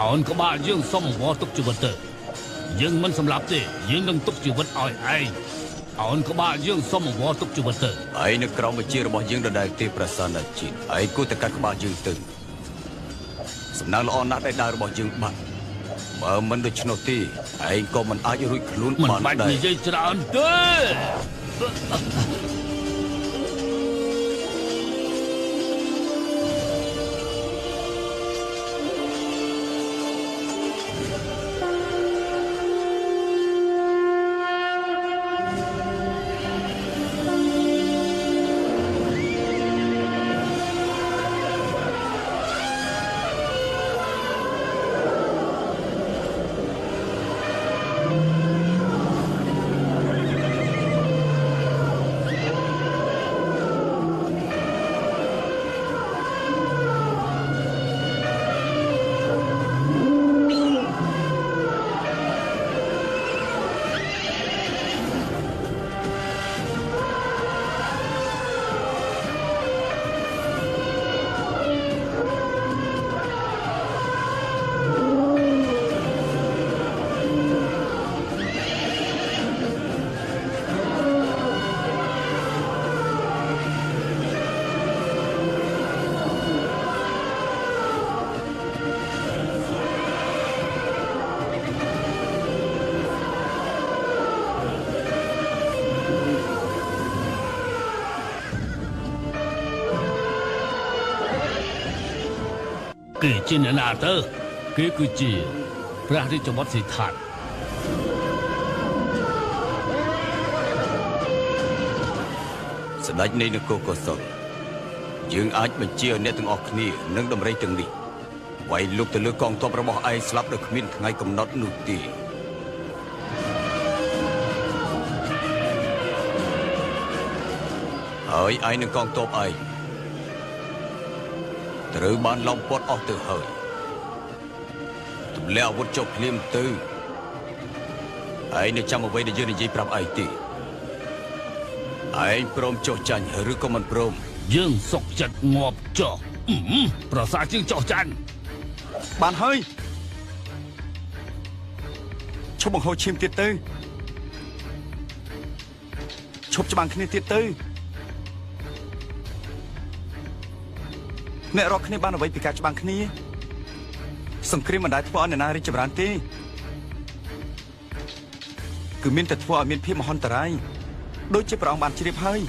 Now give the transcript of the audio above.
អោនក្បាលយើងសុំអង្វរទុកជីវិតទៅយើងមិនសម្លាប់ទេយើងនឹងទុកជីវិតឲ្យឯងអោនក្បាលយើងសុំអង្វរទុកជីវិតទៅឯនៅក្រោមបញ្ជារបស់យើងដដែលទេប្រសាណាជីតឯគួរតែកាត់ក្បាលយើងទៅសំណាងល្អណាស់ដែលដើររបស់យើងបាត់បើមិនដូច្នោះទេឯងក៏មិនអាចរួចខ្លួនបានដែរមិនបាច់និយាយច្រើនទេគេជាអ្នកណាទៅគេគឺជាព្រះរាជបុត្រសិទ្ធត្ថស្ដេចនៃនគរកុសលយើងអាចបញ្ជាអ្នកទាំងអស់គ្នានឹងដំរីទាំងនេះវាយលុកទៅលើកងទ័ពរបស់ឯងស្លាប់ដោយគ្មានថ្ងៃកំណត់នោះទេហើយឯងនឹងកងទ័ពឯងត្រូវបានឡោមព័ទ្ធអស់ទៅហើយទម្លាក់អាវុធចុះភ្លាមទៅឯងនឹងចាំអ្វីដែលយើងនិយាយប្រាប់ឯងទេឯងព្រមចុះចាញ់ឬក៏មិនព្រមយើងសុកចិត្តងាប់ចុះប្រសាជាងចុះចាញ់បានហើយឈប់បង្ហូរឈាមទៀតទៅឈប់ច្បាំងគ្នាទៀតទៅអ្នករកគ្នាបានអ្វីពីការច្បាំងគ្នាសង្គ្រាមមិនដែលធ្វើឲ្យអ្នកណារីកចម្រើនទេគឺមានតែធ្វើឲ្យមានភាពមហន្តរាយដូចជាព្រះអង្គបានជ្រាបហើយ